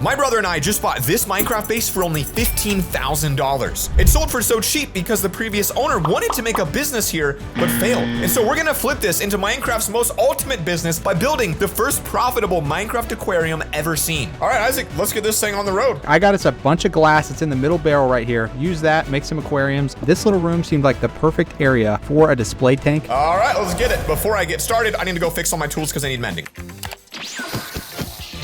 My brother and I just bought this Minecraft base for only $15,000. It sold for so cheap because the previous owner wanted to make a business here, but failed. And so we're gonna flip this into Minecraft's most ultimate business by building the first profitable Minecraft aquarium ever seen. All right, Isaac, let's get this thing on the road. I got us a bunch of glass. It's in the middle barrel right here. Use that, make some aquariums. This little room seemed like the perfect area for a display tank. All right, let's get it. Before I get started, I need to go fix all my tools because I need mending.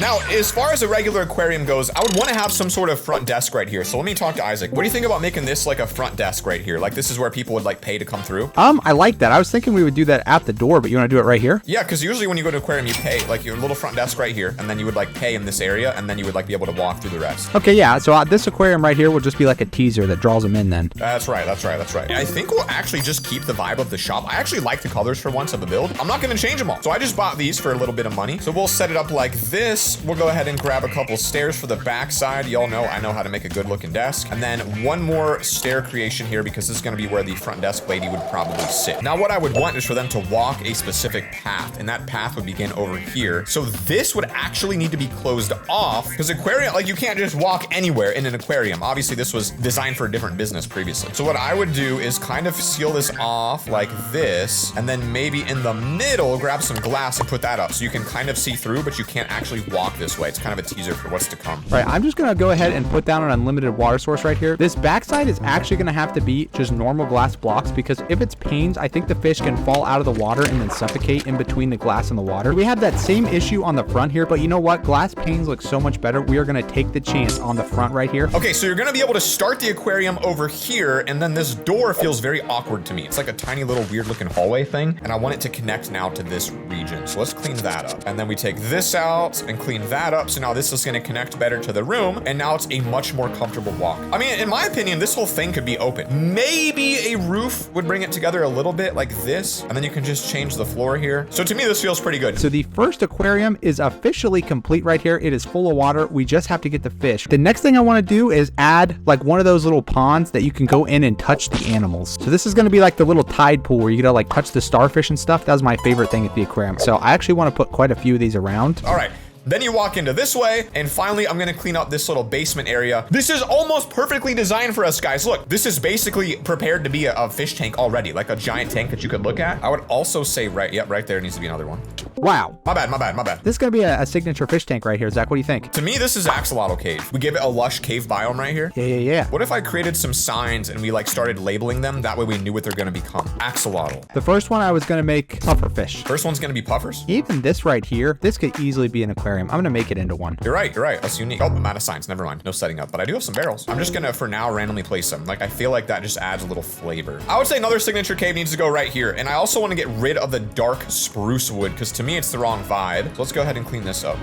Now, as far as a regular aquarium goes, I would want to have some sort of front desk right here. So let me talk to Isaac. What do you think about making this like a front desk right here? Like this is where people would like pay to come through? I like that. I was thinking we would do that at the door, but you want to do it right here? Yeah, because usually when you go to aquarium, you pay like your little front desk right here, and then you would like pay in this area, and then you would like be able to walk through the rest. Okay, yeah. So this aquarium right here will just be like a teaser that draws them in then. That's right. I think we'll actually just keep the vibe of the shop. I actually like the colors for once of the build. I'm not going to change them all. So I just bought these for a little bit of money. So we'll set it up like this. We'll go ahead and grab a couple stairs for the back side. Y'all know I know how to make a good looking desk. And then one more stair creation here because this is going to be where the front desk lady would probably sit. Now what I would want is for them to walk a specific path, and that path would begin over here. So this would actually need to be closed off because aquarium, like you can't just walk anywhere in an aquarium. Obviously this was designed for a different business previously. So what I would do is kind of seal this off like this, and then maybe in the middle grab some glass and put that up so you can kind of see through, but you can't actually walk this way. It's kind of a teaser for what's to come. Right, I'm just gonna go ahead and put down an unlimited water source right here. This backside is actually gonna have to be just normal glass blocks because if it's panes, I think the fish can fall out of the water and then suffocate in between the glass and the water. We have that same issue on the front here, but you know what? Glass panes look so much better. We are gonna take the chance on the front right here. Okay, so you're gonna be able to start the aquarium over here, and then this door feels very awkward to me. It's like a tiny little weird looking hallway thing, and I want it to connect now to this region. So let's clean that up. And then we take this out and clean that up. So now this is gonna connect better to the room, and now it's a much more comfortable walk. I mean, in my opinion, this whole thing could be open. Maybe a roof would bring it together a little bit like this, and then you can just change the floor here. So to me, this feels pretty good. So the first aquarium is officially complete right here. It is full of water. We just have to get the fish. The next thing I want to do is add like one of those little ponds that you can go in and touch the animals. So this is going to be like the little tide pool where you gotta like touch the starfish and stuff. That was my favorite thing at the aquarium. So I actually want to put quite a few of these around. All right. Then you walk into this way, and finally, I'm gonna clean up this little basement area. This is almost perfectly designed for us, guys. Look, this is basically prepared to be a fish tank already, like a giant tank that you could look at. I would also say right there needs to be another one. Wow. My bad. This is gonna be a signature fish tank right here. Zach, what do you think? To me, this is axolotl cave. We give it a lush cave biome right here. Yeah. What if I created some signs and we like started labeling them? That way we knew what they're gonna become. Axolotl. The first one I was gonna make puffer fish. First one's gonna be puffers? Even this right here, this could easily be an aquarium. I'm gonna make it into one. You're right. That's unique. Oh, I'm out of signs. Never mind. No setting up. But I do have some barrels. I'm just gonna, for now, randomly place them. Like, I feel like that just adds a little flavor. I would say another signature cave needs to go right here. And I also want to get rid of the dark spruce wood, because to me, it's the wrong vibe. So let's go ahead and clean this up.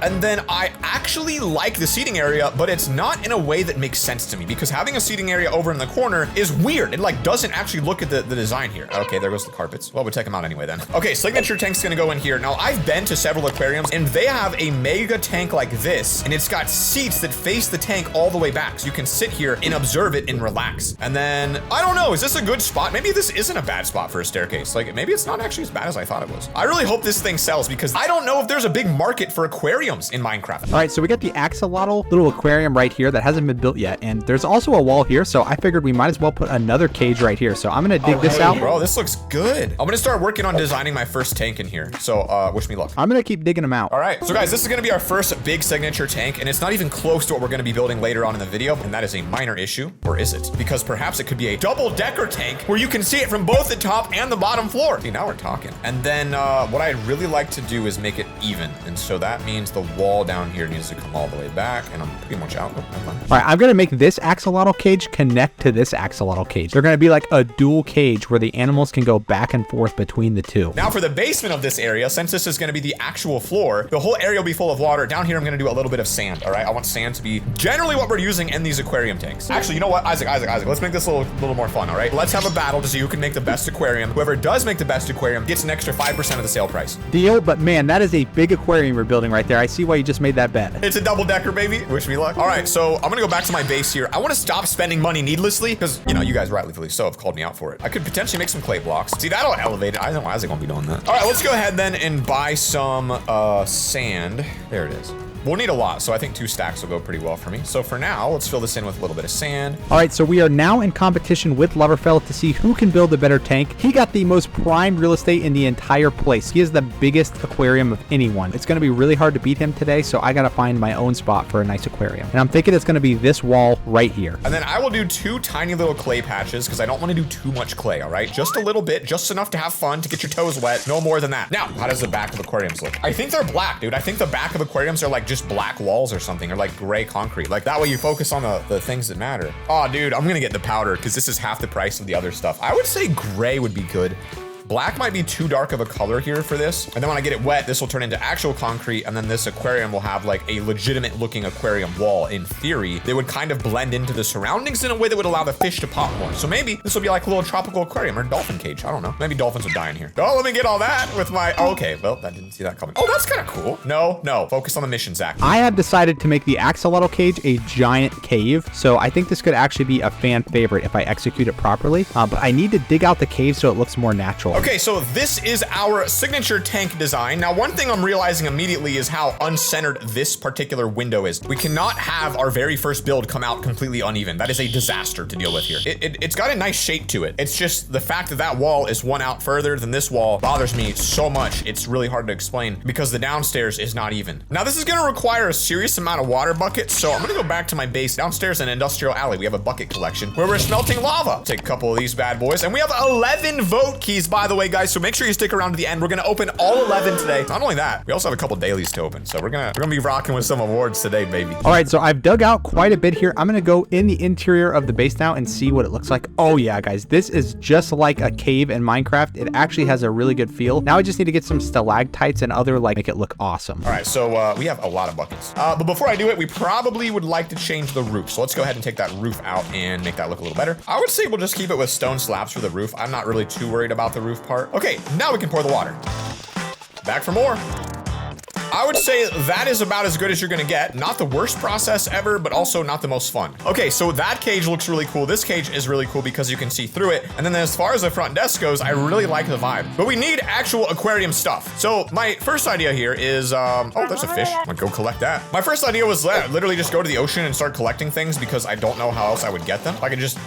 And then I actually like the seating area, but it's not in a way that makes sense to me because having a seating area over in the corner is weird. It like doesn't actually look at the design here. Okay, there goes the carpets. Well, we'll take them out anyway then. Okay, signature tank's gonna go in here. Now I've been to several aquariums and they have a mega tank like this, and it's got seats that face the tank all the way back. So you can sit here and observe it and relax. And then, I don't know, is this a good spot? Maybe this isn't a bad spot for a staircase. Like maybe it's not actually as bad as I thought it was. I really hope this thing sells because I don't know if there's a big market for aquariums in Minecraft. All right, so we got the axolotl little aquarium right here that hasn't been built yet, and there's also a wall here, so I figured we might as well put another cage right here. So I'm gonna dig this out. Bro, this looks good. I'm gonna start working on designing my first tank in here. So wish me luck. I'm gonna keep digging them out. All right, so guys, this is gonna be our first big signature tank, and it's not even close to what we're gonna be building later on in the video, and that is a minor issue, or is it? Because perhaps it could be a double-decker tank where you can see it from both the top and the bottom floor. See, now we're talking. And then what I'd really like to do is make it even, and so that means the wall down here needs to come all the way back, and I'm pretty much out. Oh, never mind. All right, I'm gonna make this axolotl cage connect to this axolotl cage. They're gonna be like a dual cage where the animals can go back and forth between the two. Now for the basement of this area, since this is gonna be the actual floor, the whole area will be full of water. Down here, I'm gonna do a little bit of sand, all right? I want sand to be generally what we're using in these aquarium tanks. Actually, you know what? Isaac, let's make this a little more fun, all right? Let's have a battle to see who can make the best aquarium. Whoever does make the best aquarium gets an extra 5% of the sale price. Deal, but man, that is a big aquarium we're building right there. I see why you just made that bet. It's a double-decker, baby. Wish me luck. All right, so I'm gonna go back to my base here. I want to stop spending money needlessly because, you know, you guys rightfully so have called me out for it. I could potentially make some clay blocks. See, that'll elevate it. I don't know why Isaac won't be doing that. All right, let's go ahead then and buy some sand. There it is. We'll need a lot, so I think 2 stacks will go pretty well for me. So for now, let's fill this in with a little bit of sand. All right, so we are now in competition with LoverFella to see who can build a better tank. He got the most prime real estate in the entire place. He has the biggest aquarium of anyone. It's going to be really hard to beat him today, so I got to find my own spot for a nice aquarium. And I'm thinking it's going to be this wall right here. And then I will do 2 tiny little clay patches because I don't want to do too much clay, all right? Just a little bit, just enough to have fun, to get your toes wet, no more than that. Now, how does the back of aquariums look? I think they're black, dude. I think the back of aquariums are like just black walls or something, or like gray concrete. Like that way you focus on the things that matter. Oh, dude, I'm gonna get the powder because this is half the price of the other stuff. I would say gray would be good. Black might be too dark of a color here for this. And then when I get it wet, this will turn into actual concrete. And then this aquarium will have like a legitimate looking aquarium wall. In theory, they would kind of blend into the surroundings in a way that would allow the fish to pop more. So maybe this will be like a little tropical aquarium or dolphin cage. I don't know. Maybe dolphins would die in here. Oh, let me get all that with my, oh, okay. Well, I didn't see that coming. Oh, that's kind of cool. No, focus on the mission, Zach. I have decided to make the axolotl cage a giant cave. So I think this could actually be a fan favorite if I execute it properly. But I need to dig out the cave so it looks more natural. Okay, so this is our signature tank design. Now, one thing I'm realizing immediately is how uncentered this particular window is. We cannot have our very first build come out completely uneven. That is a disaster to deal with here. It's got a nice shape to it. It's just the fact that that wall is one out further than this wall bothers me so much. It's really hard to explain because the downstairs is not even. Now, this is gonna require a serious amount of water buckets, so I'm gonna go back to my base. Downstairs in Industrial Alley, we have a bucket collection where we're smelting lava. Take a couple of these bad boys, and we have 11 vote keys, by the way, guys, so make sure you stick around to the end. We're gonna open all 11 today. Not only that, we also have a couple dailies to open, so we're gonna be rocking with some awards today, baby. All right, so I've dug out quite a bit here. I'm gonna go in the interior of the base now and see what it looks like. Oh yeah, guys, this is just like a cave in Minecraft. It actually has a really good feel. Now I just need to get some stalactites and other like make it look awesome. All right, so we have a lot of buckets. But before I do it, we probably would like to change the roof. So let's go ahead and take that roof out and make that look a little better. I would say we'll just keep it with stone slabs for the roof. I'm not really too worried about the roof part. Okay, now we can pour the water. Back for more. I would say that is about as good as you're gonna get. Not the worst process ever, but also not the most fun. Okay, so that cage looks really cool. This cage is really cool because you can see through it. And then as far as the front desk goes, I really like the vibe. But we need actual aquarium stuff. So my first idea here is, oh, there's a fish. I'm gonna go collect that. My first idea was literally just go to the ocean and start collecting things because I don't know how else I would get them. I could just...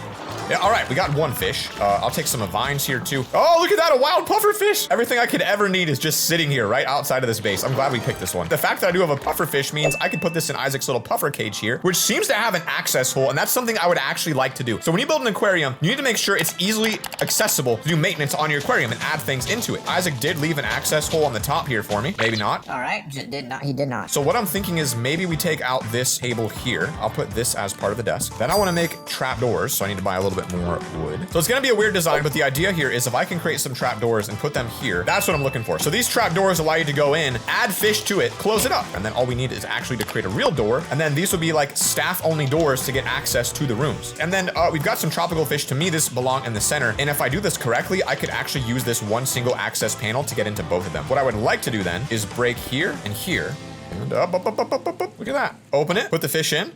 Yeah, all right, we got 1 fish. I'll take some vines here too. Oh, look at that, a wild puffer fish. Everything I could ever need is just sitting here right outside of this base. I'm glad we picked this one. The fact that I do have a puffer fish means I could put this in Isaac's little puffer cage here, which seems to have an access hole, and that's something I would actually like to do. So when you build an aquarium, you need to make sure it's easily accessible to do maintenance on your aquarium and add things into it. Isaac did leave an access hole on the top here for me. Maybe not. All right, he did not. So what I'm thinking is maybe we take out this table here. I'll put this as part of the desk. Then I want to make trap doors, so I need to buy a little bit more wood. So it's gonna be a weird design, but the idea here is if I can create some trap doors and put them here, that's what I'm looking for. So these trap doors allow you to go in, add fish to it, close it up, and then all we need is actually to create a real door. And then these will be like staff-only doors to get access to the rooms. And then we've got some tropical fish. To me, this belong in the center. And if I do this correctly, I could actually use this one single access panel to get into both of them. What I would like to do then is break here and here. And up. Look at that. Open it, put the fish in.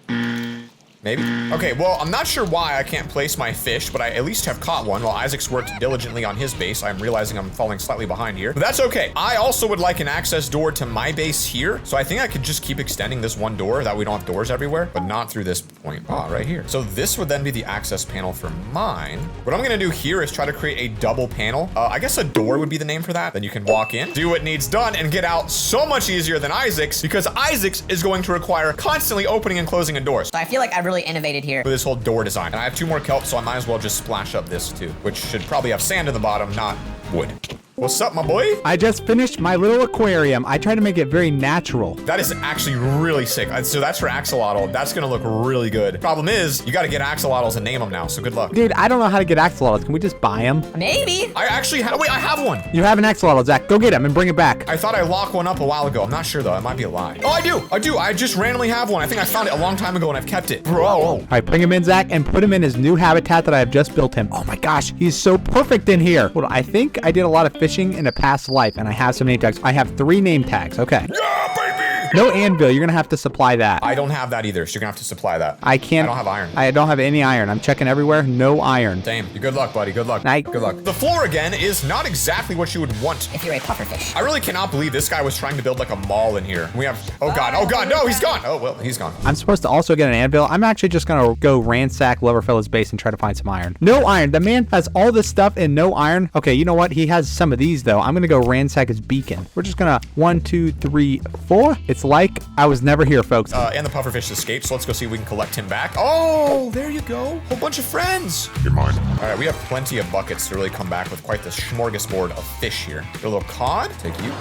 Maybe. Okay, well, I'm not sure why I can't place my fish, but I at least have caught one while Isaac's worked diligently on his base. I'm realizing I'm falling slightly behind here, but that's okay. I also would like an access door to my base here, so I think I could just keep extending this one door that we don't have doors everywhere, but not through this point. Ah, right here. So this would then be the access panel for mine. What I'm gonna do here is try to create a double panel. I guess a door would be the name for that. Then you can walk in, do what needs done, and get out so much easier than Isaac's, because Isaac's is going to require constantly opening and closing a door. So I feel like I really innovated here with this whole door design. And I have 2 more kelp, so I might as well just splash up this too, which should probably have sand in the bottom, not wood. What's up, my boy? I just finished my little aquarium. I try to make it very natural. That is actually really sick. So that's for axolotl. That's gonna look really good. Problem is, you gotta get axolotls and name them now, so good luck. Dude, I don't know how to get axolotls. Can we just buy them? Maybe. I actually have, wait, I have one. You have an axolotl, Zach. Go get him and bring it back. I thought I locked one up a while ago. I'm not sure though, it might be a lie. Oh, I do. I just randomly have one. I think I found it a long time ago and I've kept it. Bro. All right, bring him in, Zach, and put him in his new habitat that I have just built him. Oh my gosh, he's so perfect in here. Well, I think I did a lot of fishing in a past life, and I have some name tags. I have 3 name tags. Okay. Yeah, baby! No anvil. You're gonna have to supply that. I don't have that either, so you're gonna have to supply that. I can't. I don't have iron. I don't have any iron. I'm checking everywhere. No iron. Same. Good luck, buddy. Good luck. Night. Good luck. The floor again is not exactly what you would want. If you're a pufferfish. I really cannot believe this guy was trying to build like a mall in here. We have, oh God, no, he's gone. Oh, well, he's gone. I'm supposed to also get an anvil. I'm actually just gonna go ransack LoverFella's base and try to find some iron. No iron. The man has all this stuff and no iron. Okay, you know what? He has some of these though. I'm gonna go ransack his beacon. We're just gonna 1, 2, 3, 4. It's like I was never here, folks. And the pufferfish escaped, so let's go see if we can collect him back. Oh, there you go. Whole bunch of friends. You're mine. All right, we have plenty of buckets to really come back with quite the smorgasbord of fish here. Your little cod, take you.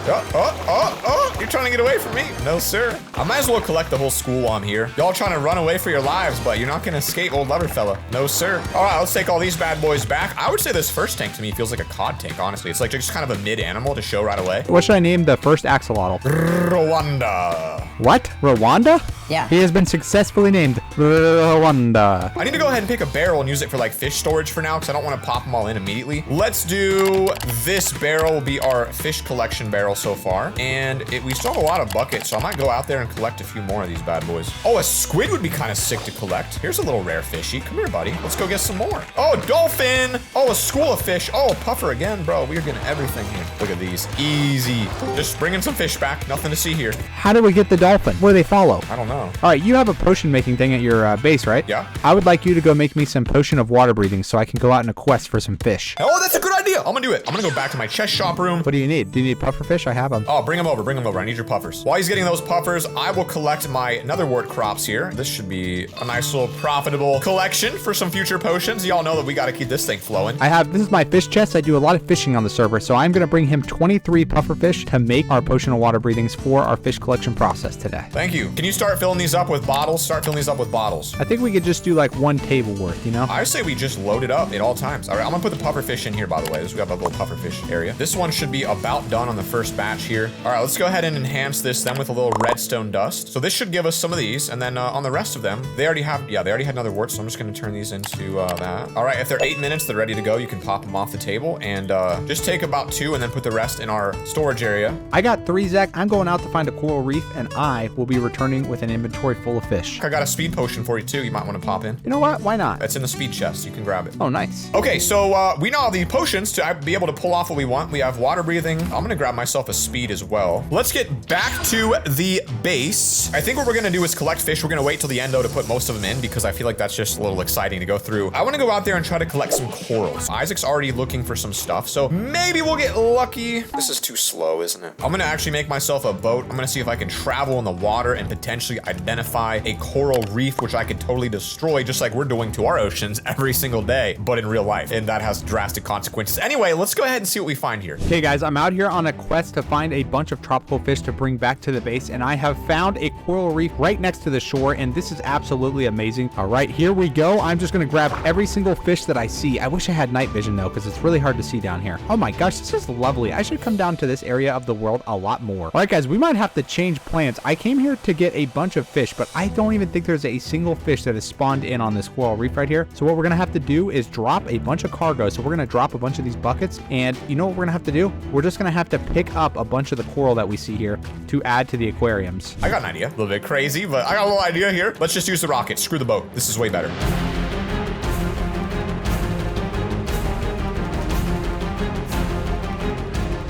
You're trying to get away from me. No, sir. I might as well collect the whole school while I'm here. Y'all trying to run away for your lives, but you're not gonna escape old LoverFella. No, sir. All right, let's take all these bad boys back. I would say this first tank to me feels like a cod tank, honestly. It's like just kind of a mid animal to show right away. What should I name the first axolotl? Rwanda. What? Rwanda? Yeah. He has been successfully named Rwanda. I need to go ahead and pick a barrel and use it for like fish storage for now because I don't want to pop them all in immediately. Let's do this barrel will be our fish collection barrel so far. And we still have a lot of buckets, so I might go out there and collect a few more of these bad boys. Oh, a squid would be kind of sick to collect. Here's a little rare fishy. Come here, buddy. Let's go get some more. Oh, dolphin. Oh, a school of fish. Oh, a puffer again, bro. We're getting everything here. Look at these. Easy. Just bringing some fish back. Nothing to see here. How do we get the dolphin? Where do they follow? I don't know. All right, you have a potion making thing at your base, right? Yeah. I would like you to go make me some potion of water breathing so I can go out on a quest for some fish. Oh, that's a good idea. I'm gonna do it. I'm gonna go back to my chest shop room. What do you need? Do you need puffer fish? I have them. Oh, bring them over. Bring them over. I need your puffers. While he's getting those puffers, I will collect my netherwort crops here. This should be a nice little profitable collection for some future potions. Y'all know that we got to keep this thing flowing. This is my fish chest. I do a lot of fishing on the server, so I'm going to bring him 23 puffer fish to make our potion of water breathings for our fish collection process today. Thank you. Can you start filling these up with bottles? Start filling these up with bottles. I think we could just do like 1 table worth, you know? I say we just load it up at all times. All right, I'm gonna put the puffer fish in here, by the way. We have a little puffer fish area. This one should be about done on the first batch here. All right, let's go ahead and enhance this then with a little redstone dust. So this should give us some of these, and then on the rest of them, they already had another wort, so I'm just gonna turn these into that. All right, if they're 8 minutes, they're ready to go. You can pop them off the table and just take about 2 and then put the rest in our storage area. I got 3, Zach. I'm going out to find a coral reef, and I will be returning with an inventory full of fish. I got a speed potion for you too. You might want to pop in. You know what? Why not? It's in the speed chest. You can grab it. Oh, nice. Okay, so we now have the potions to be able to pull off what we want. We have water breathing. I'm gonna grab myself a speed as well. Let's get back to the base. I think what we're gonna do is collect fish. We're gonna wait till the end though to put most of them in because I feel like that's just a little exciting to go through. I wanna go out there and try to collect some corals. Isaac's already looking for some stuff, so maybe we'll get lucky. This is too slow, isn't it? I'm gonna actually make myself a boat. I'm gonna see if I can travel in the water and potentially identify a coral reef, which I could totally destroy just like we're doing to our oceans every single day, but in real life. And that has drastic consequences. Anyway, let's go ahead and see what we find here. Okay, guys, I'm out here on a quest to find a bunch of tropical fish to bring back to the base, and I have found a coral reef right next to the shore, and this is absolutely amazing. All right, here we go. I'm just gonna grab every single fish that I see. I wish I had night vision though, because it's really hard to see down here. Oh my gosh, this is lovely. I should come down to this area of the world a lot more. All right, guys, we might have to change plans. I came here to get a bunch of fish, but I don't even think there's a single fish that has spawned in on this coral reef right here. So what we're gonna have to do is drop a bunch of cargo. So we're gonna drop a bunch of these buckets, and you know what we're gonna have to do? We're just gonna have to pick up a bunch of the coral that we see here to add to the aquariums. I got an idea. A little bit crazy, but I got a little idea here. Let's just use the rocket. Screw the boat. This is way better.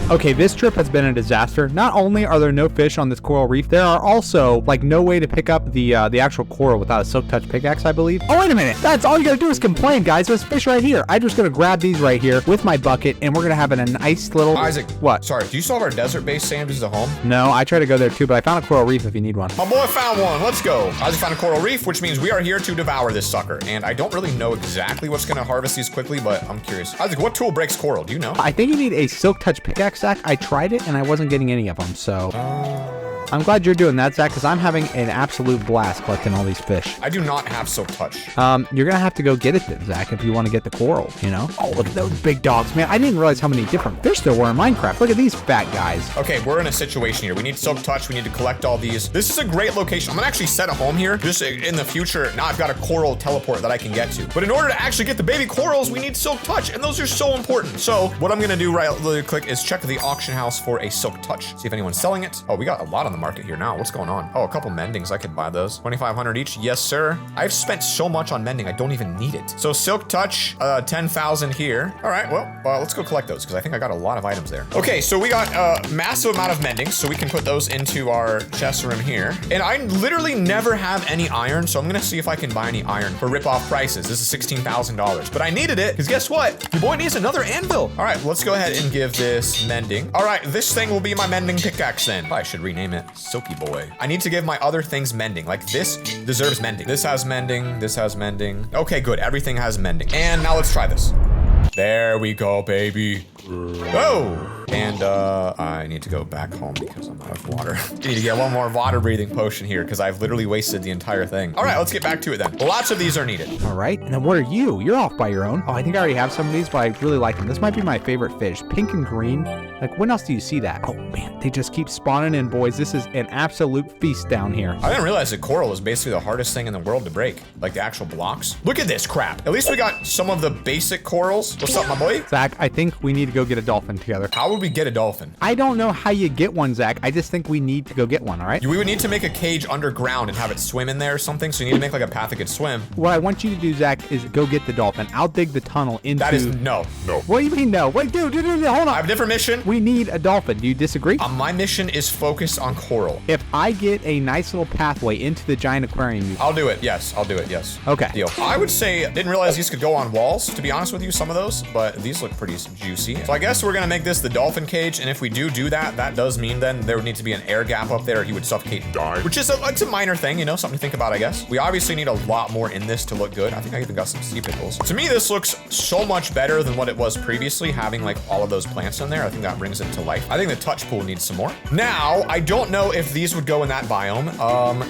Okay, this trip has been a disaster. Not only are there no fish on this coral reef, there are also like no way to pick up the actual coral without a silk touch pickaxe, I believe. Oh, wait a minute. That's all you gotta do is complain, guys. There's fish right here. I'm just gonna grab these right here with my bucket, and we're gonna have a nice little... Isaac. What? Sorry, do you still have our desert base saying this is a home? No, I tried to go there too, but I found a coral reef if you need one. My boy found one. Let's go. Isaac found a coral reef, which means we are here to devour this sucker. And I don't really know exactly what's gonna harvest these quickly, but I'm curious. Isaac, what tool breaks coral? Do you know? I think you need a silk touch pickaxe, Zach. I tried it and I wasn't getting any of them, so I'm glad you're doing that, Zach, because I'm having an absolute blast collecting all these fish. I do not have silk touch. You're gonna have to go get it then, Zach, if you want to get the coral, you know? Oh, look at those big dogs, man. I didn't realize how many different fish there were in Minecraft. Look at these fat guys. Okay, we're in a situation here. We need silk touch. We need to collect all these. This is a great location. I'm gonna actually set a home here just in the future. Now I've got a coral teleport that I can get to. But in order to actually get the baby corals, we need silk touch, and those are so important. So what I'm gonna do right really quick is check the auction house for a silk touch. See if anyone's selling it. Oh, we got a lot on the market here now. What's going on? Oh, a couple mendings. I could buy those. 2,500 each. Yes, sir. I've spent so much on mending. I don't even need it. So silk touch, 10,000 here. All right, well, let's go collect those because I think I got a lot of items there. Okay, so we got a massive amount of mendings, so we can put those into our chest room here. And I literally never have any iron, so I'm gonna see if I can buy any iron for rip-off prices. This is $16,000, but I needed it because guess what? Your boy needs another anvil. All right, let's go ahead and give this mending. All right, this thing will be my mending pickaxe then. I should rename it Silky Boy. I need to give my other things mending. Like this deserves mending. This has mending. This has mending. Okay, good. Everything has mending. And now let's try this. There we go, baby. Oh! And I need to go back home because I'm out of water. I need to get one more water breathing potion here because I've literally wasted the entire thing. All right, let's get back to it then. Lots of these are needed. All right, and then what are you? You're off by your own. Oh, I think I already have some of these, but I really like them. This might be my favorite fish. Pink and green. Like, when else do you see that? Oh, man, they just keep spawning in, boys. This is an absolute feast down here. I didn't realize that coral is basically the hardest thing in the world to break. Like the actual blocks. Look at this crap. At least we got some of the basic corals. What's up, my boy? Zach, I think we need to go get a dolphin together. How would we get a dolphin? I don't know how you get one, Zach. I just think we need to go get one, all right? We would need to make a cage underground and have it swim in there or something. So you need to make like a path that could swim. What I want you to do, Zach, is go get the dolphin. I'll dig the tunnel into... That is no. What do you mean no? Wait, dude, hold on. I have a different mission. We need a dolphin. Do you disagree? My mission is focused on coral. If I get a nice little pathway into the giant aquarium... I'll do it. Yes, I'll do it. Yes. Okay. Deal. I would say, didn't realize these could go on walls, to be honest with you, some of those, but these look pretty juicy. So I guess we're gonna make this the dolphin cage, and if we do that, that does mean then there would need to be an air gap up there, or he would suffocate and die, which is it's a minor thing, you know, something to think about, I guess. We obviously need a lot more in this to look good. I think I even got some sea pickles. To me, this looks so much better than what it was previously, having like all of those plants in there. I think that brings it to life. I think the touch pool needs some more. Now, I don't know if these would go in that biome,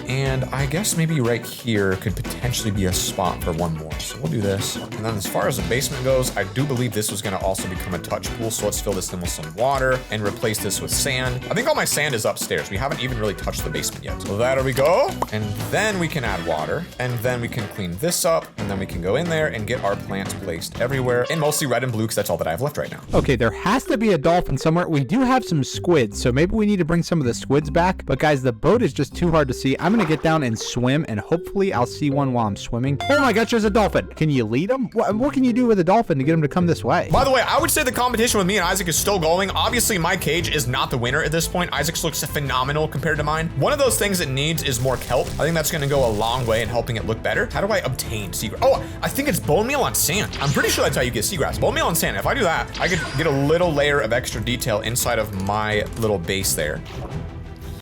and I guess maybe right here could potentially be a spot for one more. So we'll do this. And then as far as the basement goes, I do believe this was gonna also become a touch pool. So let's fill this in with some water and replace this with sand. I think all my sand is upstairs. We haven't even really touched the basement yet. So there we go. And then we can add water, and then we can clean this up, and then we can go in there and get our plants placed everywhere, and mostly red and blue, because that's all that I have left right now. Okay, there has to be a dolphin somewhere. We do have some squids, so maybe we need to bring some of the squids back. But guys, the boat is just too hard to see. I'm gonna get down and swim, and hopefully I'll see one while I'm swimming. Oh my gosh, there's a dolphin. Can you lead him? What can you do with a dolphin to get him to come this way? By the way, I would say the competition with me and Isaac is still going. Obviously, my cage is not the winner at this point. Isaac's looks phenomenal compared to mine. One of those things it needs is more kelp. I think that's gonna go a long way in helping it look better. How do I obtain seagrass? Oh, I think it's bone meal on sand. I'm pretty sure that's how you get seagrass. Bone meal on sand. If I do that, I could get a little layer of extra detail inside of my little base there.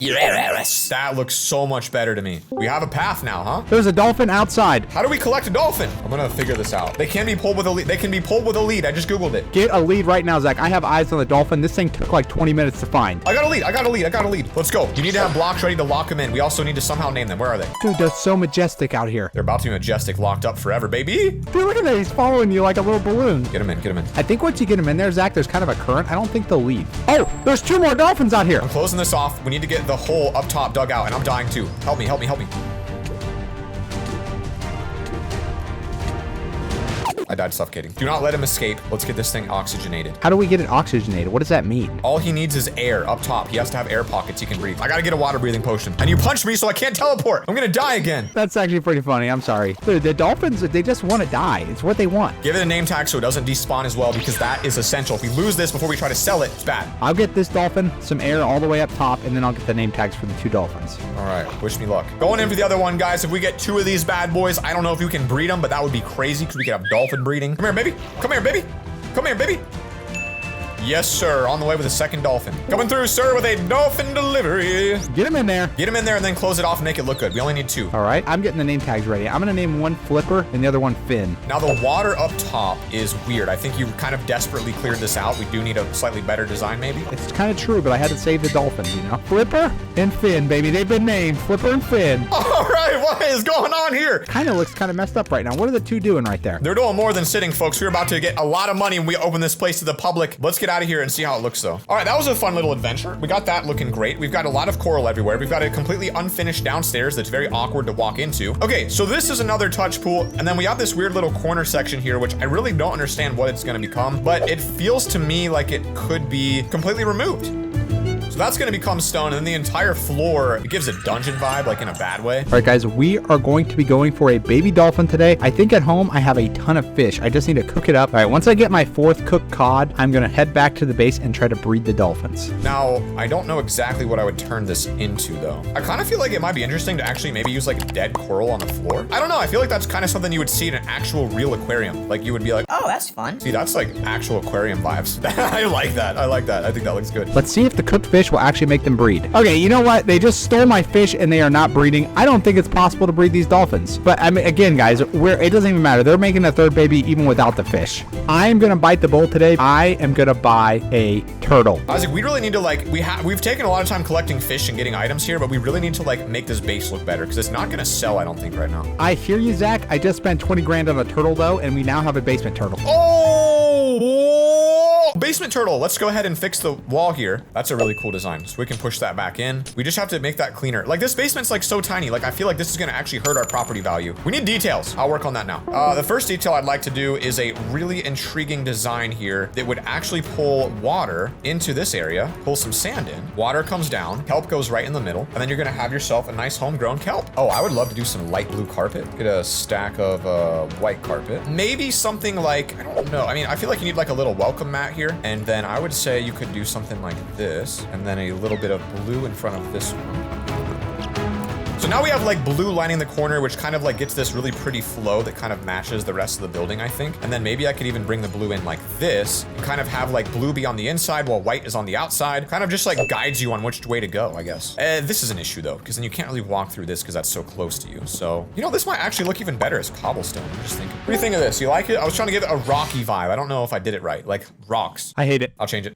Yes, that looks so much better to me. We have a path now, huh? There's a dolphin outside. How do we collect a dolphin? I'm gonna figure this out. They can be pulled with a lead. They can be pulled with a lead. I just Googled it. Get a lead right now, Zach. I have eyes on the dolphin. This thing took like 20 minutes to find. I got a lead. I got a lead. I got a lead. Let's go. You need to have blocks ready to lock them in. We also need to somehow name them. Where are they? Dude, they're so majestic out here. They're about to be majestic, locked up forever, baby. Dude, look at that. He's following you like a little balloon. Get him in. Get him in. I think once you get him in there, Zach, there's kind of a current. I don't think they'll leave. Oh, there's 2 more dolphins out here. I'm closing this off. We need to get the hole up top dug out, and I'm dying too. Help me, help me, help me. I died suffocating. Do not let him escape. Let's get this thing oxygenated. How do we get it oxygenated? What does that mean? All he needs is air up top. He has to have air pockets he can breathe. I gotta get a water breathing potion. And you punched me so I can't teleport. I'm gonna die again. That's actually pretty funny. I'm sorry. Dude, the dolphins, they just want to die. It's what they want. Give it a name tag so it doesn't despawn as well, because that is essential. If we lose this before we try to sell it, it's bad. I'll get this dolphin, some air all the way up top, and then I'll get the name tags for the 2 dolphins. All right, wish me luck. Going in for the other one, guys. If we get 2 of these bad boys, I don't know if you can breed them, but that would be crazy because we could have dolphin breeding. Come here, baby. Come here, baby. Come here, baby. Yes, sir. On the way with a second dolphin. Coming through, sir, with a dolphin delivery. Get him in there. Get him in there and then close it off and make it look good. We only need 2. All right. I'm getting the name tags ready. I'm going to name one Flipper and the other one Finn. Now, the water up top is weird. I think you kind of desperately cleared this out. We do need a slightly better design, maybe. It's kind of true, but I had to save the dolphins, you know? Flipper and Finn, baby. They've been named Flipper and Finn. All right. What is going on here? Kind of looks kind of messed up right now. What are the 2 doing right there? They're doing more than sitting, folks. We're about to get a lot of money when we open this place to the public. Let's get out of here and see how it looks, though. All right, that was a fun little adventure. We got that looking great. We've got a lot of coral everywhere. We've got a completely unfinished downstairs that's very awkward to walk into. Okay, so this is another touch pool, and then we have this weird little corner section here, which I really don't understand what it's gonna become, but it feels to me like it could be completely removed. So that's gonna become stone, and then the entire floor, it gives a dungeon vibe, like in a bad way. All right, guys, we are going to be going for a baby dolphin today. I think at home I have a ton of fish. I just need to cook it up. All right, once I get my 4th cooked cod, I'm gonna head back to the base and try to breed the dolphins. Now, I don't know exactly what I would turn this into though. I kind of feel like it might be interesting to actually maybe use like dead coral on the floor. I don't know, I feel like that's kind of something you would see in an actual real aquarium. Like you would be like, Oh, that's fun. see, that's like actual aquarium vibes. I like that, I like that. I think that looks good. Let's see if the cooked fish will actually make them breed. Okay, you know what? They just stole my fish and they are not breeding. I don't think it's possible to breed these dolphins. But I mean, again, guys, it doesn't even matter. They're making a 3rd baby even without the fish. I'm gonna bite the bullet today. I am gonna buy a turtle. Isaac, we really need to like, we've taken a lot of time collecting fish and getting items here, but we really need to like make this base look better because it's not gonna sell, I don't think, right now. I hear you, Zach. I just spent 20 grand on a turtle though, and we now have a basement turtle. Oh, basement turtle. Let's go ahead and fix the wall here. That's a really cool design. So we can push that back in. We just have to make that cleaner. Like this basement's like so tiny. Like I feel like this is gonna actually hurt our property value. We need details. I'll work on that now. The first detail I'd like to do is a really intriguing design here that would actually pull water into this area, pull some sand in. Water comes down, kelp goes right in the middle, and then you're gonna have yourself a nice homegrown kelp. Oh, I would love to do some light blue carpet. Get a stack of white carpet. Maybe something like, I don't know. I mean, I feel like you need like a little welcome mat here. And then I would say you could do something like this, and then a little bit of blue in front of this one. So now we have like blue lining the corner, which kind of like gets this really pretty flow that kind of matches the rest of the building, I think. And then maybe I could even bring the blue in like this and kind of have like blue be on the inside while white is on the outside. Kind of just like guides you on which way to go, I guess. This is an issue though, because then you can't really walk through this because that's so close to you. So, you know, this might actually look even better as cobblestone. I'm just thinking. What do you think of this? You like it? I was trying to give it a rocky vibe. I don't know if I did it right. Like rocks. I hate it. I'll change it.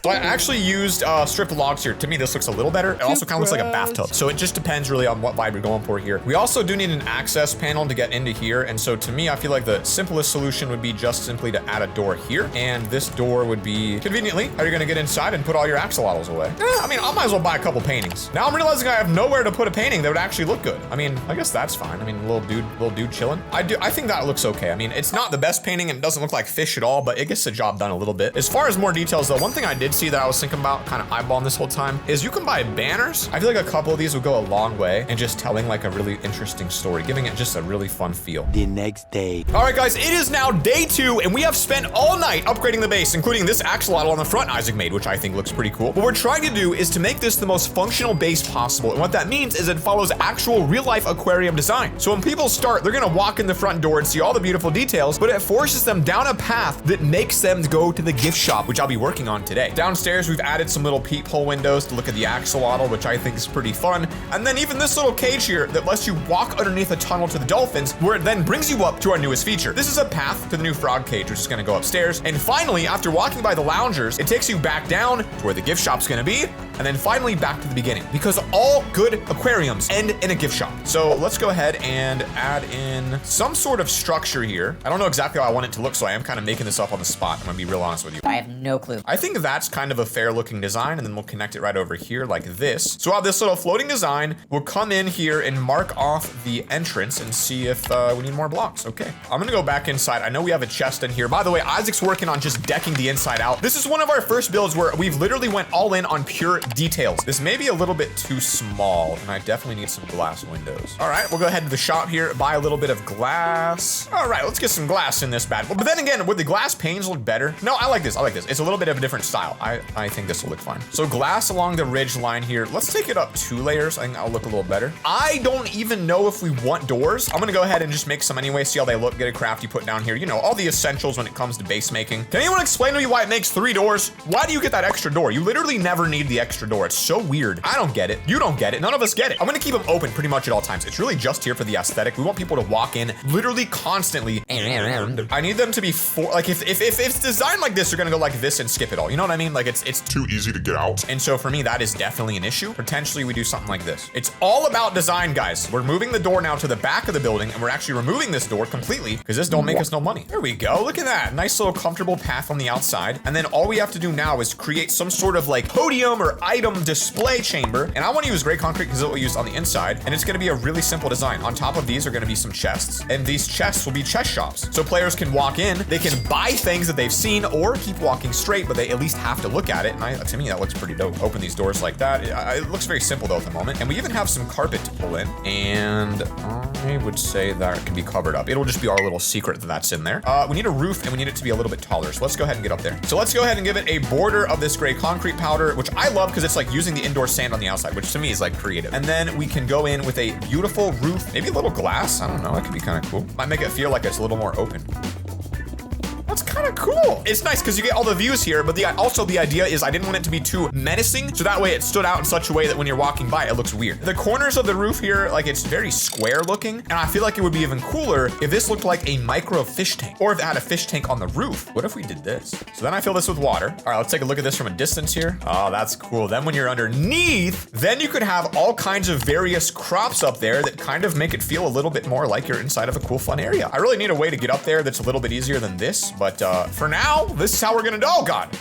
So I actually used stripped logs here. To me, this looks a little better. It also kind of looks like a bathtub. So it just depends really on what vibe you're going for here. We also do need an access panel to get into here. And so to me, I feel like the simplest solution would be just simply to add a door here. And this door would be conveniently how you're going to get inside and put all your axolotls away. I mean, I might as well buy a couple paintings. Now I'm realizing I have nowhere to put a painting that would actually look good. I mean, I guess that's fine. I mean, little dude chilling. I think that looks okay. I mean, it's not the best painting and it doesn't look like fish at all, but it gets the job done a little bit. As far as more details though, one thing I did see that I was thinking about kind of eyeballing this whole time is you can buy banners. I feel like a couple of these would go a long way and just telling like a really interesting story, giving it just a really fun feel. The next day. All right, guys, it is now day 2, and we have spent all night upgrading the base, including this axolotl on the front Isaac made, which I think looks pretty cool. What we're trying to do is to make this the most functional base possible, and what that means is it follows actual real-life aquarium design. So when people start, they're gonna walk in the front door and see all the beautiful details, but it forces them down a path that makes them go to the gift shop, which I'll be working on today. Downstairs, we've added some little peephole windows to look at the axolotl, which I think is pretty fun, and then even this little cage here that lets you walk underneath a tunnel to the dolphins, where it then brings you up to our newest feature. This is a path to the new frog cage, which is gonna go upstairs. And finally, after walking by the loungers, it takes you back down to where the gift shop's gonna be, and then finally back to the beginning, because all good aquariums end in a gift shop. So let's go ahead and add in some sort of structure here. I don't know exactly how I want it to look, so I am kind of making this up on the spot. I'm gonna be real honest with you. I have no clue. I think that's kind of a fair looking design, and then we'll connect it right over here like this. So we'll have this little floating design. We'll come in here and mark off the entrance and see if we need more blocks. Okay, I'm gonna go back inside. I know we have a chest in here. By the way, Isaac's working on just decking the inside out. This is one of our first builds where we've literally went all in on pure details. This may be a little bit too small, and I definitely need some glass windows. All right, we'll go ahead to the shop here, buy a little bit of glass. All right, let's get some glass in this bad boy. But then again, would the glass panes look better? No, I like this. I like this. It's a little bit of a different style. I think this will look fine. So glass along the ridge line here. Let's take it up 2 layers. I think that'll look a little better. I don't even know if we want doors. I'm gonna go ahead and just make some anyway, see how they look, get a crafty put down here. You know, all the essentials when it comes to base making. Can anyone explain to me why it makes 3 doors? Why do you get that extra door? You literally never need the extra door. It's so weird. I don't get it. You don't get it. None of us get it. I'm gonna keep them open pretty much at all times. It's really just here for the aesthetic. We want people to walk in literally constantly. I need them to be like if it's designed like this, you're gonna go like this and skip it all. You know what I mean? Like it's too easy to get out. And so for me, that is definitely an issue. Potentially we do something like this. It's all about design, guys. We're moving the door now to the back of the building, and we're actually removing this door completely because this don't make us no money. There we go. Look at that. Nice little comfortable path on the outside. And then all we have to do now is create some sort of like podium or item display chamber, and I want to use gray concrete because it will use on the inside, and it's going to be a really simple design. On top of these are going to be some chests, and these chests will be chest shops. So players can walk in, they can buy things that they've seen, or keep walking straight, but they at least have to look at it. And to me, that looks pretty dope. Open these doors like that. It looks very simple though at the moment. And we even have some carpet to pull in, and I would say that it can be covered up. It'll just be our little secret that's in there. We need a roof, and we need it to be a little bit taller. So let's go ahead and get up there. So let's go ahead and give it a border of this gray concrete powder, which I love because it's like using the indoor sand on the outside, which to me is like creative. And then we can go in with a beautiful roof, maybe a little glass. I don't know. It could be kind of cool. Might make it feel like it's a little more open. That's kind of cool. It's nice because you get all the views here, but also the idea is I didn't want it to be too menacing, so that way it stood out in such a way that when you're walking by, it looks weird. The corners of the roof here, like it's very square looking, and I feel like it would be even cooler if this looked like a micro fish tank, or if it had a fish tank on the roof. What if we did this? So then I fill this with water. All right, let's take a look at this from a distance here. Oh, that's cool. Then when you're underneath, then you could have all kinds of various crops up there that kind of make it feel a little bit more like you're inside of a cool, fun area. I really need a way to get up there that's a little bit easier than this, but for now, this is how we're gonna do. Oh God.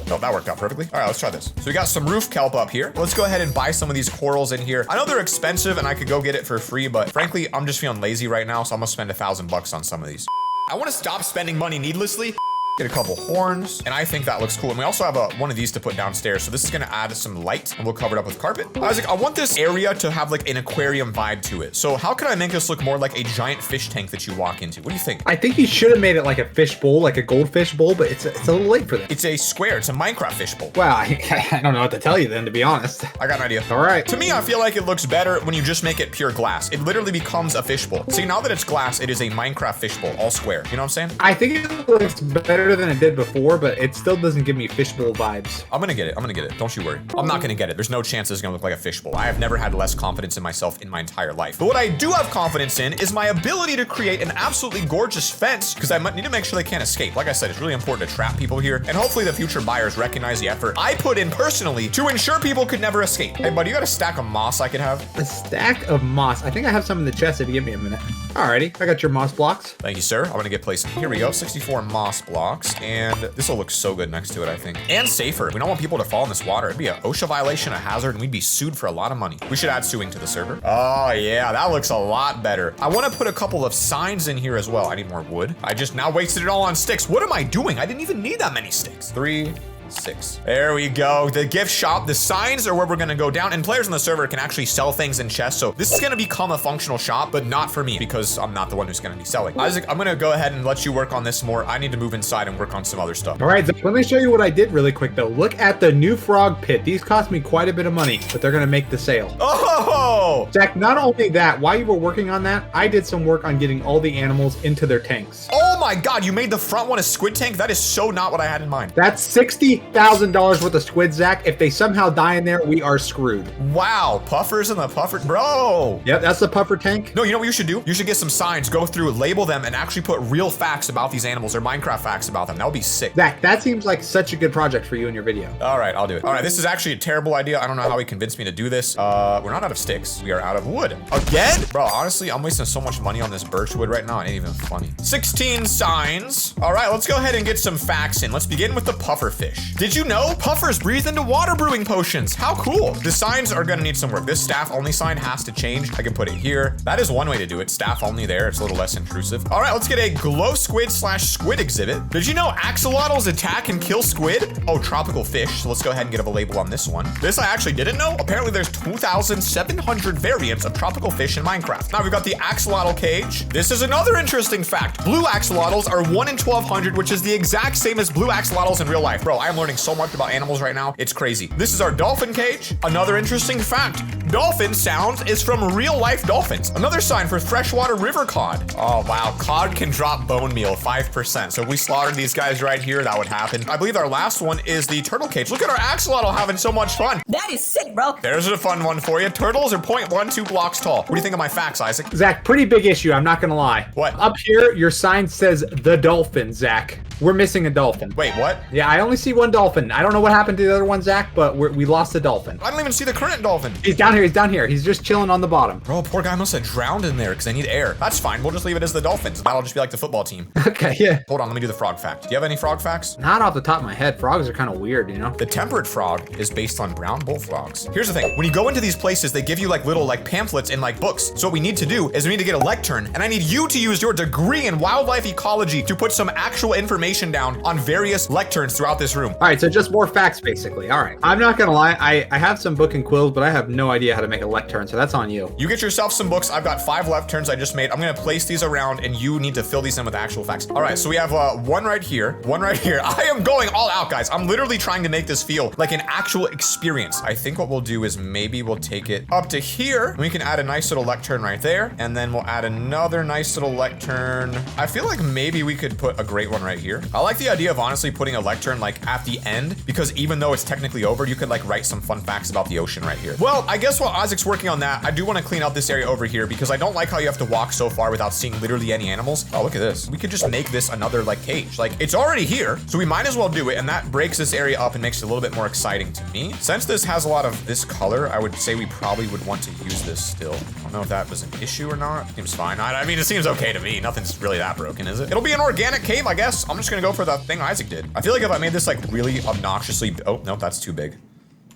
No, that worked out perfectly. All right, let's try this. So we got some roof kelp up here. Let's go ahead and buy some of these corals in here. I know they're expensive and I could go get it for free, but frankly, I'm just feeling lazy right now, so I'm gonna spend $1,000 on some of these. I wanna stop spending money needlessly. Get a couple horns, and I think that looks cool. And we also have one of these to put downstairs, so this is gonna add some light, and we'll cover it up with carpet. Isaac, I want this area to have like an aquarium vibe to it. So how can I make this look more like a giant fish tank that you walk into? What do you think? I think you should have made it like a fish bowl, like a goldfish bowl, but it's a little late for that. It's a square. It's a Minecraft fish bowl. Well, I don't know what to tell you then, to be honest. I got an idea. All right. To me, I feel like it looks better when you just make it pure glass. It literally becomes a fish bowl. See, now that it's glass, it is a Minecraft fish bowl, all square. You know what I'm saying? I think it looks better than it did before, but it still doesn't give me fishbowl vibes. I'm gonna get it. I'm gonna get it. Don't you worry. I'm not gonna get it. There's no chance it's gonna look like a fishbowl. I have never had less confidence in myself in my entire life. But what I do have confidence in is my ability to create an absolutely gorgeous fence, because I need to make sure they can't escape. Like I said, it's really important to trap people here, and hopefully the future buyers recognize the effort I put in personally to ensure people could never escape. Hey, buddy, you got a stack of moss I could have? A stack of moss. I think I have some in the chest if you give me a minute. Alrighty, I got your moss blocks. Thank you, sir. I'm gonna get placed. Here we go, 64 moss blocks, and this will look so good next to it, I think. And safer. We don't want people to fall in this water. It'd be an OSHA violation, a hazard, and we'd be sued for a lot of money. We should add suing to the server. Oh yeah, that looks a lot better. I want to put a couple of signs in here as well. I need more wood. I just now wasted it all on sticks. What am I doing? I didn't even need that many sticks. 3, 6. There we go. The gift shop. The signs are where we're gonna go down, and players on the server can actually sell things in chests. So this is gonna become a functional shop, but not for me because I'm not the one who's gonna be selling. Isaac, I'm gonna go ahead and let you work on this more. I need to move inside and work on some other stuff. All right, let me show you what I did really quick though. Look at the new frog pit. These cost me quite a bit of money, but they're gonna make the sale. Oh! Zach, not only that, while you were working on that, I did some work on getting all the animals into their tanks. Oh my God, you made the front one a squid tank? That is so not what I had in mind. That's $60,000 worth of squid, Zach. If they somehow die in there, we are screwed. Wow, puffers in the puffer, bro. Yep, that's the puffer tank. No, you know what you should do? You should get some signs, go through, label them, and actually put real facts about these animals or Minecraft facts about them. That would be sick. Zach, that seems like such a good project for you in your video. All right, I'll do it. All right, this is actually a terrible idea. I don't know how he convinced me to do this. We're not out of sticks. We are out of wood. Again? Bro, honestly, I'm wasting so much money on this birch wood right now. It ain't even funny. 16 signs. All right, let's go ahead and get some facts in. Let's begin with the puffer fish. Did you know puffers breathe into water brewing potions? How cool. The signs are gonna need some work. This staff only sign has to change. I can put it here. That is one way to do it. Staff only there. It's a little less intrusive. All right, let's get a glow squid / squid exhibit. Did you know axolotls attack and kill squid? Oh, tropical fish. So let's go ahead and get a label on this one. This I actually didn't know. Apparently there's 2,700 variants of tropical fish in Minecraft. Now we've got the axolotl cage. This is another interesting fact. Blue axolotls are 1 in 1,200, which is the exact same as blue axolotls in real life. Bro, I'm learning so much about animals right now. It's crazy. This is our dolphin cage. Another interesting fact. Dolphin sound is from real life dolphins. Another sign for freshwater river cod. Oh, wow. Cod can drop bone meal 5%. So if we slaughtered these guys right here, that would happen. I believe our last one is the turtle cage. Look at our axolotl having so much fun. That is sick, bro. There's a fun one for you. Turtles are 0.12 blocks tall. What do you think of my facts, Isaac? Zach, pretty big issue. I'm not gonna lie. What? Up here, your sign says the dolphin, Zach. We're missing a dolphin. Wait, what? Yeah, I only see one dolphin. I don't know what happened to the other one, Zach, but we lost the dolphin. I don't even see the current dolphin. He's down here. He's down here. He's just chilling on the bottom. Bro, poor guy must have drowned in there because they need air. That's fine. We'll just leave it as the dolphins. That'll just be like the football team. Okay, yeah. Hold on, let me do the frog fact. Do you have any frog facts? Not off the top of my head. Frogs are kind of weird, you know? The temperate frog is based on brown bullfrogs. Here's the thing. When you go into these places, they give you like little like pamphlets and like books. So what we need to do is we need to get a lectern, and I need you to use your degree in wildlife ecology to put some actual information down on various lecterns throughout this room. All right, so just more facts, basically. All right. I'm not going to lie. I have some book and quills, but I have no idea how to make a lectern, so that's on you. You get yourself some books. I've got 5 lecterns I just made. I'm going to place these around, and you need to fill these in with actual facts. All right, so we have one right here, one right here. I am going all out, guys. I'm literally trying to make this feel like an actual experience. I think what we'll do is maybe we'll take it up to here. We can add a nice little lectern right there, and then we'll add another nice little lectern. I feel like maybe we could put a great one right here. I like the idea of honestly putting a lectern like at the end, because even though it's technically over, you could like write some fun facts about the ocean right here. Well, I guess while Isaac's working on that, I do want to clean up this area over here because I don't like how you have to walk so far without seeing literally any animals. Oh, look at this. We could just make this another like cage. Like it's already here, so we might as well do it, and that breaks this area up and makes it a little bit more exciting to me. Since this has a lot of this color, I would say we probably would want to use this still. I don't know if that was an issue or not. Seems fine. I mean, it seems okay to me. Nothing's really that broken, is it? It'll be an organic cave, I guess. I'm just gonna go for the thing Isaac did. I feel like if I made this like really obnoxiously, oh, no, that's too big.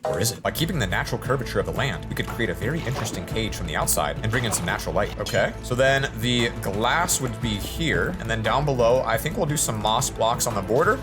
Or is it? By keeping the natural curvature of the land, we could create a very interesting cage from the outside and bring in some natural light. Okay, so then the glass would be here, and then down below, I think we'll do some moss blocks on the border.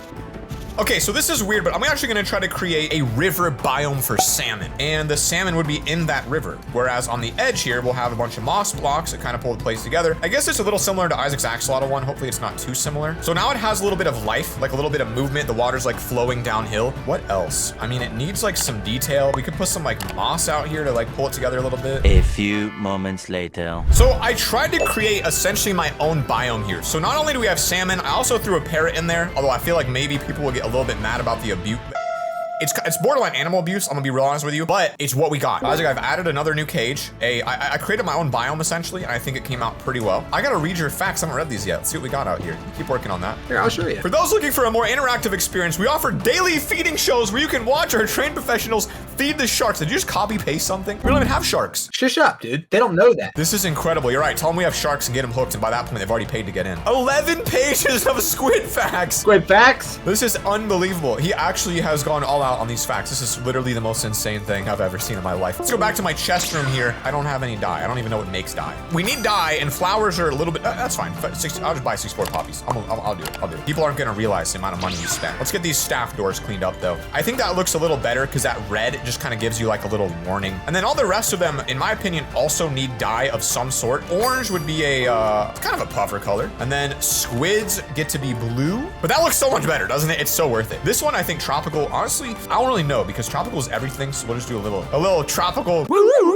Okay, so this is weird, but I'm actually gonna try to create a river biome for salmon, and the salmon would be in that river. Whereas on the edge here, we'll have a bunch of moss blocks that kind of pull the place together. I guess it's a little similar to Isaac's axolotl one. Hopefully it's not too similar. So now it has a little bit of life, like a little bit of movement. The water's like flowing downhill. What else? I mean, it needs like some detail. We could put some like moss out here to like pull it together a little bit. A few moments later. So I tried to create essentially my own biome here. So not only do we have salmon, I also threw a parrot in there, although I feel like maybe people will get a little bit mad about the abuse. It's borderline animal abuse, I'm gonna be real honest with you, but it's what we got. Isaac, I've added another new cage. I created my own biome essentially, and I think it came out pretty well. I gotta read your facts, I haven't read these yet. Let's see what we got out here. Keep working on that. Here, I'll show you. For those looking for a more interactive experience, we offer daily feeding shows where you can watch our trained professionals feed the sharks. Did you just copy paste something? We don't even have sharks. Shush up, dude. They don't know that. This is incredible. You're right. Tell them we have sharks and get them hooked, and by that point, they've already paid to get in. 11 pages of squid facts. Squid facts? This is unbelievable. He actually has gone all out on these facts. This is literally the most insane thing I've ever seen in my life. Let's go back to my chest room here. I don't have any dye. I don't even know what makes dye. We need dye, and flowers are a little bit, that's fine. I'll just buy 64 poppies. I'll do it. I'll do it. People aren't gonna realize the amount of money you spent. Let's get these staff doors cleaned up though. I think that looks a little better because that red just kind of gives you like a little warning. And then all the rest of them, in my opinion, also need dye of some sort. Orange would be a, it's kind of a puffer color. And then squids get to be blue, but that looks so much better, doesn't it? It's so worth it. This one, I think tropical, honestly, I don't really know because tropical is everything. So we'll just do a little tropical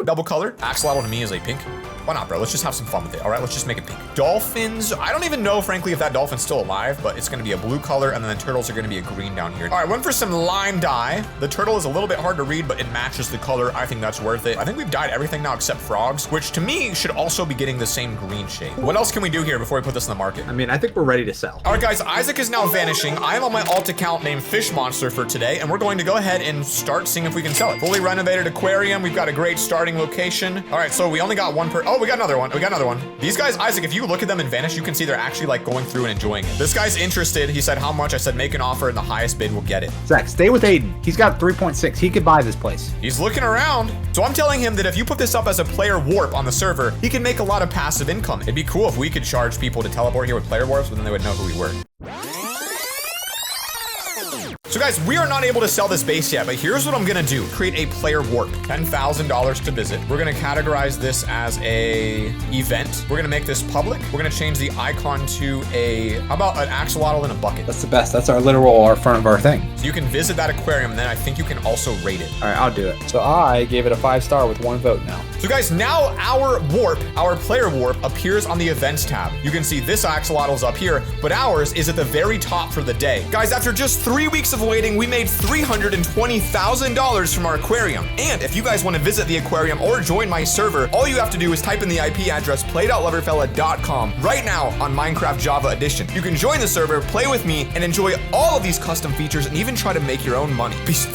double color. Axolotl to me is a pink. Why not, bro? Let's just have some fun with it. All right, let's just make it pink. Dolphins. I don't even know, frankly, if that dolphin's still alive, but it's gonna be a blue color, and then the turtles are gonna be a green down here. All right, went for some lime dye. The turtle is a little bit hard to read, but it matches the color. I think that's worth it. I think we've dyed everything now except frogs, which to me should also be getting the same green shade. What else can we do here before we put this in the market? I mean, I think we're ready to sell. All right, guys, Isaac is now vanishing. I am on my alt account named Fish Monster for today, and we're going to go ahead and start seeing if we can sell it. Fully renovated aquarium. We've got a great starting location. All right, so we only got one per, oh, we got another one. We got another one. These guys, Isaac, if you look at them and vanish, you can see they're actually like going through and enjoying it. This guy's interested. He said how much? I said make an offer and the highest bid will get it. Zach, stay with Aiden. He's got 3.6. He could buy this place. He's looking around. So I'm telling him that if you put this up as a player warp on the server, he can make a lot of passive income. It'd be cool if we could charge people to teleport here with player warps, but then they would know who we were. So guys, we are not able to sell this base yet, but here's what I'm gonna do. Create a player warp, $10,000 to visit. We're gonna categorize this as a event. We're gonna make this public. We're gonna change the icon to a, how about an axolotl in a bucket? That's the best. That's our literal our front of our thing. So you can visit that aquarium, and then I think you can also rate it. All right, I'll do it. So I gave it a 5-star with 1 vote now. So guys, now our warp, our player warp appears on the events tab. You can see this axolotl's up here, but ours is at the very top for the day. Guys, after just 3 weeks of waiting, we made $320,000 from our aquarium. And if you guys want to visit the aquarium or join my server, all you have to do is type in the IP address play.loverfella.com right now on Minecraft Java Edition. You can join the server, play with me, and enjoy all of these custom features and even try to make your own money. Peace.